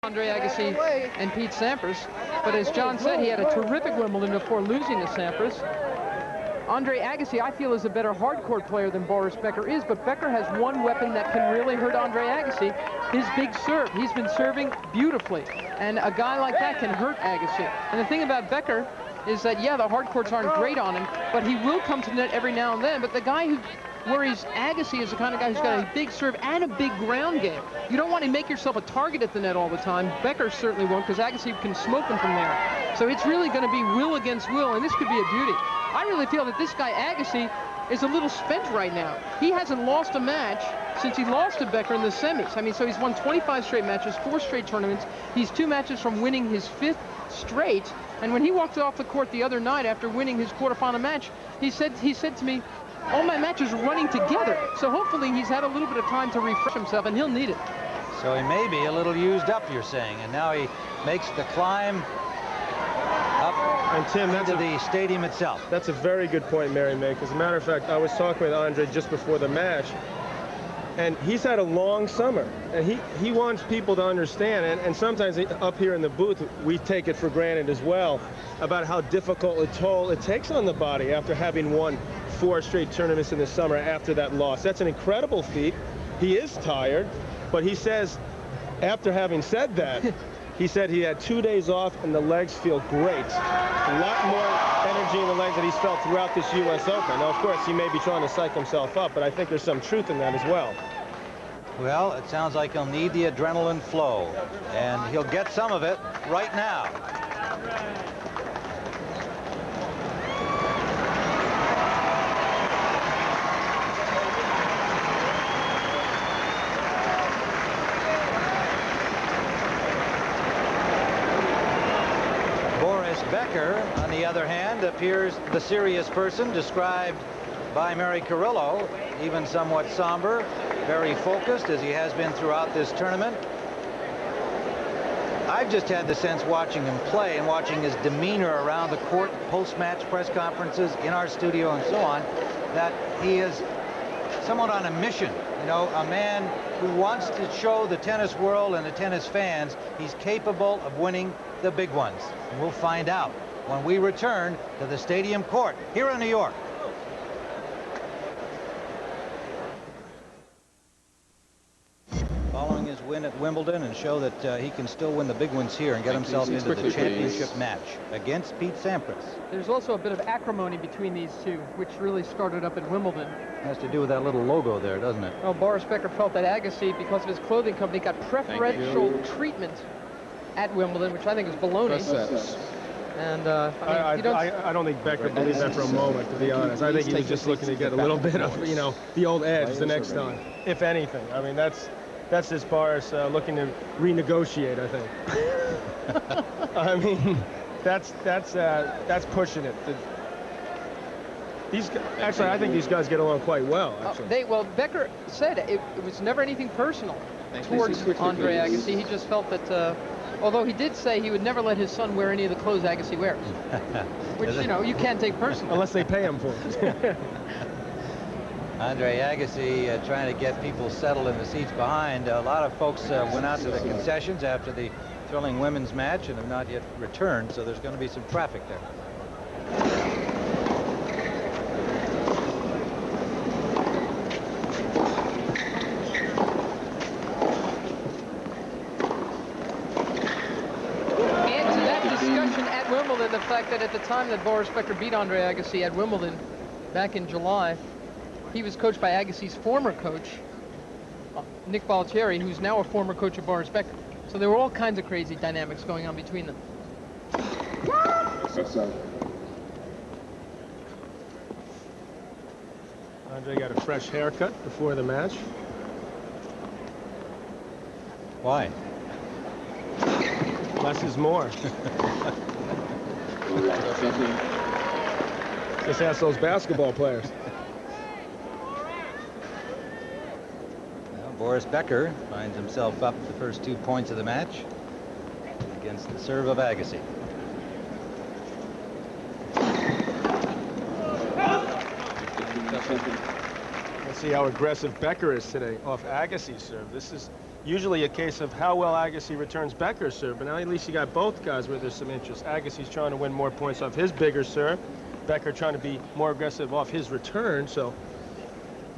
Andre Agassi and Pete Sampras. But as John said, he had a terrific Wimbledon before losing to Sampras. Andre Agassi, I feel, is a better hardcourt player than Boris Becker is, but Becker has one weapon that can really hurt Andre Agassi, his big serve. He's been serving beautifully, and a guy like that can hurt Agassi. And the thing about Becker is that, yeah, the hardcourts aren't great on him, but he will come to the net every now and then. But the guy who worries Agassi is the kind of guy who's got a big serve and a big ground game. You don't want to make yourself a target at the net all the time. Becker certainly won't, because Agassi can smoke him from there. So it's really going to be will against will, and this could be a beauty. I really feel that this guy Agassi is a little spent right now. He hasn't lost a match since he lost to Becker in the semis. I mean, so he's won 25 straight matches, 4 straight tournaments. He's 2 matches from winning his 5th straight. And when he walked off the court the other night after winning his quarterfinal match, he said to me, all my matches are running together. So hopefully he's had a little bit of time to refresh himself, and he'll need it. So he may be a little used up, you're saying, and now he makes the climb up and Tim, into the stadium itself. That's a very good point Mary made. As a matter of fact, I was talking with Andre just before the match, and he's had a long summer, and he wants people to understand, and sometimes up here in the booth, we take it for granted as well, about how difficult a toll it takes on the body after having won 4 straight tournaments in the summer after that loss. That's an incredible feat. He is tired, but he says, after having said that, he said he had 2 days off and the legs feel great. A lot more energy in the legs that he's felt throughout this U.S. Open. Now, of course, he may be trying to psych himself up, but I think there's some truth in that as well. Well, it sounds like he'll need the adrenaline flow, and he'll get some of it right now. Becker, on the other hand, appears the serious person described by Mary Carrillo, even somewhat somber, very focused as he has been throughout this tournament. I've just had the sense watching him play and watching his demeanor around the court, post-match press conferences, in our studio and so on, that he is somewhat on a mission. You know, a man who wants to show the tennis world and the tennis fans he's capable of winning the big ones. And we'll find out when we return to the stadium court here in New York. Following his win at Wimbledon, and show that he can still win the big ones here and get himself into the championship match against Pete Sampras. There's also a bit of acrimony between these two, which really started up at Wimbledon. Has to do with that little logo there, doesn't it? Well, Boris Becker felt that Agassi, because of his clothing company, got preferential treatment at Wimbledon, which I think is baloney. And I don't think Becker believed that for a moment, to be honest. I think he was just looking to get a little bit of, you know, the old edge the next time, if anything. I mean, that's just Boris looking to renegotiate, I think. I mean, that's pushing it. Actually, I think these guys get along quite well. Well, Becker said it was never anything personal towards Andre Agassi. He just felt that, although he did say he would never let his son wear any of the clothes Agassi wears, which, you know, you can't take personally. Unless they pay him for it. Andre Agassi trying to get people settled in the seats behind. A lot of folks went out to the concessions after the thrilling women's match and have not yet returned, so there's going to be some traffic there. The fact that at the time that Boris Becker beat Andre Agassi at Wimbledon back in July, he was coached by Agassi's former coach, Nick Bollettieri, who's now a former coach of Boris Becker. So there were all kinds of crazy dynamics going on between them. Andre got a fresh haircut before the match. Why? Less is more. Just ask those basketball players. Well, Boris Becker finds himself up the first 2 points of the match against the serve of Agassi. Let's see how aggressive Becker is today off Agassi's serve. usually a case of how well Agassi returns Becker's serve, but now at least you got both guys where there's some interest. Agassi's trying to win more points off his bigger serve. Becker trying to be more aggressive off his return, so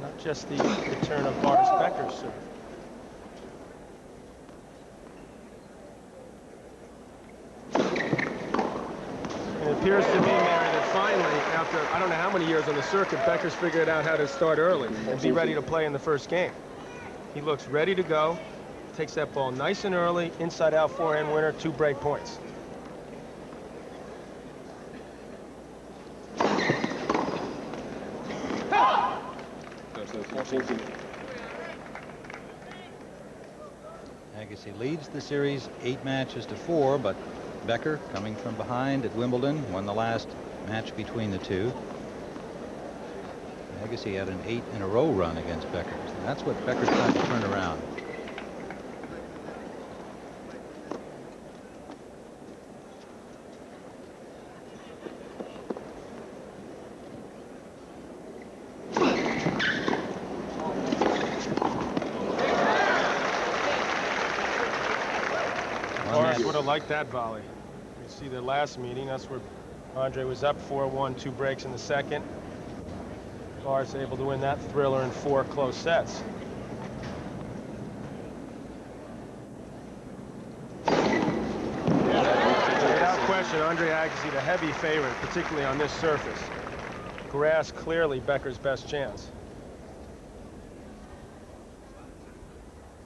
not just the return of Boris Becker's serve. It appears to me, Mary, that finally, after I don't know how many years on the circuit, Becker's figured out how to start early and be ready to play in the first game. He looks ready to go, takes that ball nice and early, inside-out forehand winner, 2 break points. Agassi leads the series 8 matches to 4, but Becker, coming from behind at Wimbledon, won the last match between the two. Agassi had an 8-in-a-row run against Becker. So that's what Becker's trying to turn around. Boris would have liked that volley. You see the last meeting, that's where Andre was up 4-1, 2 breaks in the second. Boris able to win that thriller in 4 close sets. Without question, Andre Agassi the heavy favorite, particularly on this surface. Grass clearly Becker's best chance.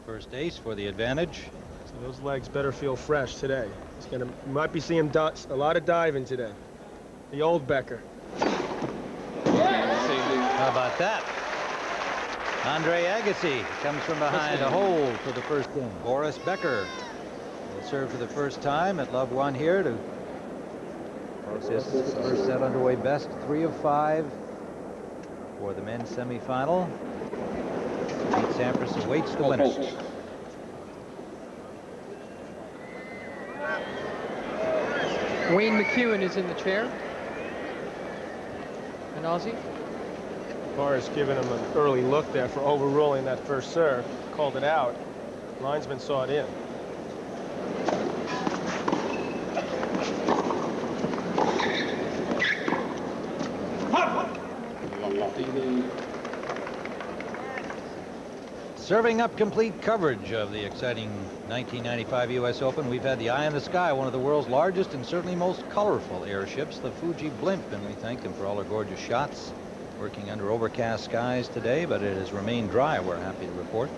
First ace for the advantage. So those legs better feel fresh today. He's gonna, might be seeing a lot of diving today. The old Becker. How about that? Andre Agassi comes from behind a hold for the first game. Boris Becker will serve for the first time at Love 1 here to close his first set underway. Best 3 of 5 for the men's semifinal. Pete Sampras awaits the winners. Wayne McEwen is in the chair. An Aussie. Boris giving him an early look there for overruling that first serve. Called it out. Linesman saw it in. Serving up complete coverage of the exciting 1995 U.S. Open, we've had the Eye in the Sky, one of the world's largest and certainly most colorful airships, the Fuji Blimp, and we thank him for all her gorgeous shots. Working under overcast skies today, but it has remained dry, we're happy to report.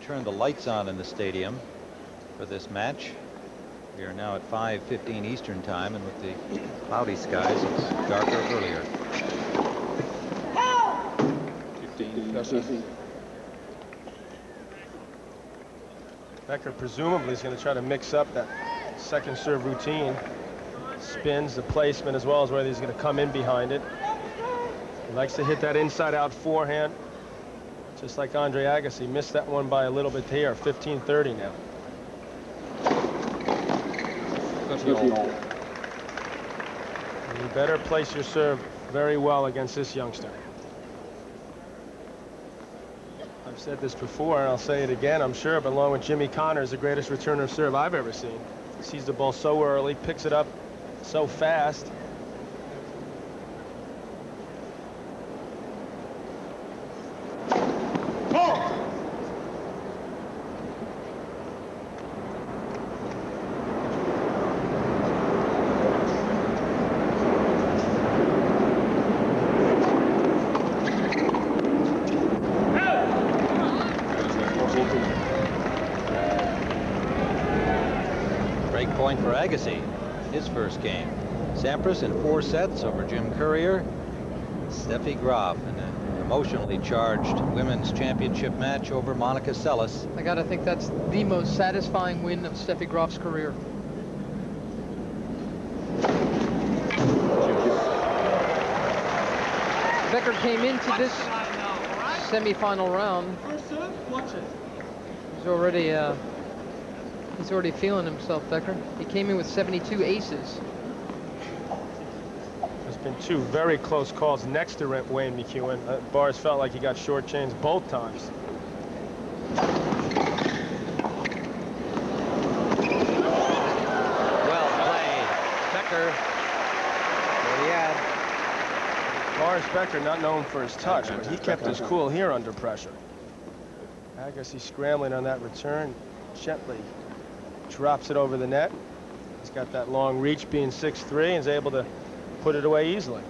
Turned the lights on in the stadium for this match. We are now at 5:15 Eastern time, and with the cloudy skies, it's darker earlier. 15. Becker presumably is going to try to mix up that second serve routine. Spins, the placement, as well as whether he's going to come in behind it. He likes to hit that inside-out forehand. Just like Andre Agassi, missed that one by a little bit here. 15-30 now. You better place your serve very well against this youngster. I've said this before, and I'll say it again, I'm sure, but along with Jimmy Connors, the greatest returner of serve I've ever seen. Sees the ball so early, picks it up so fast. Point for Agassi, his first game. Sampras in 4 sets over Jim Courier. Steffi Graf in an emotionally charged women's championship match over Monica Seles. I gotta think that's the most satisfying win of Steffi Graf's career. Becker came into this semifinal round. He's already feeling himself, Becker. He came in with 72 aces. There's been two very close calls next to Wayne McEwen. Boris felt like he got shortchanged both times. Well played. Becker. There he had. Boris Becker not known for his touch, but he kept his cool here under pressure. Agassi scrambling on that return, gently drops it over the net. He's got that long reach, being 6'3", and is able to put it away easily.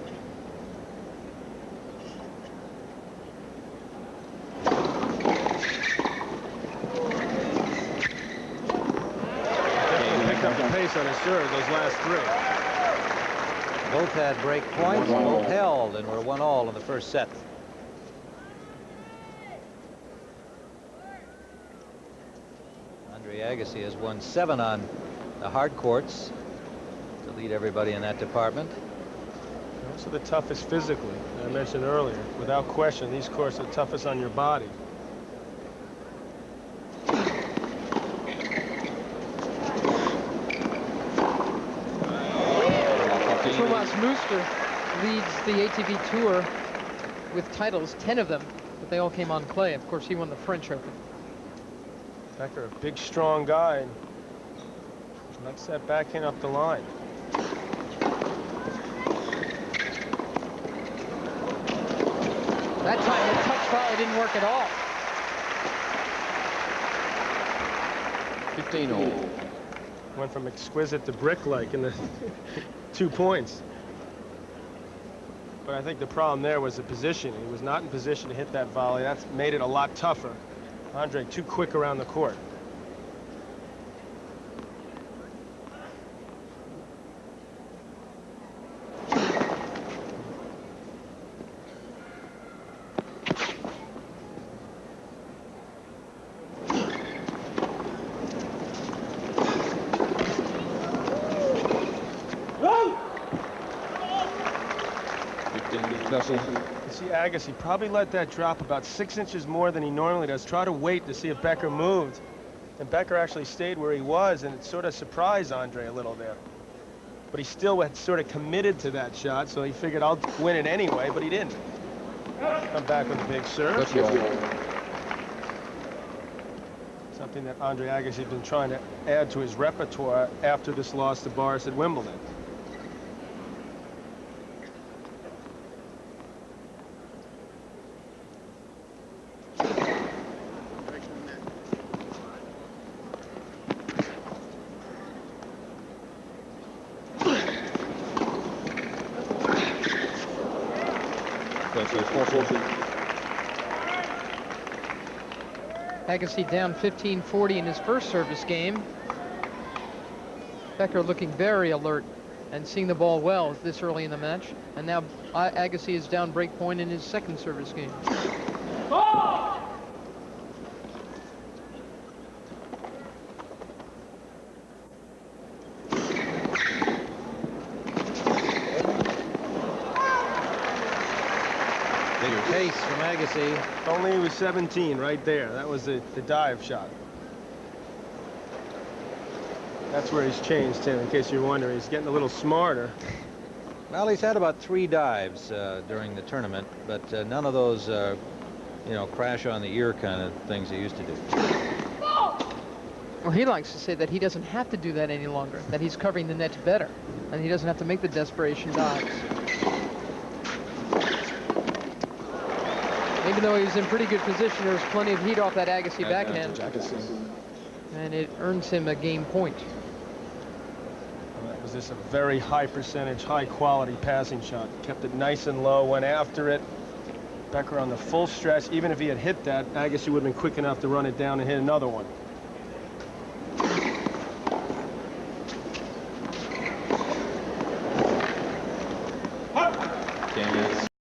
Definitely picked up the pace on his serve those last three. Both had break points, both held, and were 1-all in the first set. Agassi has won 7 on the hard courts to lead everybody in that department. Also the toughest physically, I mentioned earlier. Without question, these courts are toughest on your body. Thomas Muster leads the ATP Tour with titles, 10 of them, but they all came on clay. Of course, he won the French Open. Becker, a big, strong guy. Likes that backhand up the line. That time, the touch volley didn't work at all. 15-all. Went from exquisite to brick-like in the 2 points. But I think the problem there was the position. He was not in position to hit that volley. That's made it a lot tougher. Andre too quick around the court. See, Agassi probably let that drop about 6 inches more than he normally does. Try to wait to see if Becker moved. And Becker actually stayed where he was, and it sort of surprised Andre a little there. But he still had sort of committed to that shot, so he figured I'll win it anyway, but he didn't. Come back with a big serve. Something that Andre Agassi has been trying to add to his repertoire after this loss to Boris at Wimbledon. Agassi down 15-40 in his first service game. Becker looking very alert and seeing the ball well this early in the match. And now Agassi is down break point in his second service game. Pace from Agassi. Only he was 17 right there. That was the dive shot. That's where he's changed, Tim, in case you're wondering. He's getting a little smarter. Well, he's had about 3 dives during the tournament, but none of those, you know, crash on the ear kind of things he used to do. Well, he likes to say that he doesn't have to do that any longer, that he's covering the net better, and he doesn't have to make the desperation dives. Even though he was in pretty good position, there was plenty of heat off that Agassi backhand, and it earns him a game point. That was just a very high percentage, high quality passing shot. Kept it nice and low, went after it. Becker on the full stretch. Even if he had hit that, Agassi would have been quick enough to run it down and hit another one.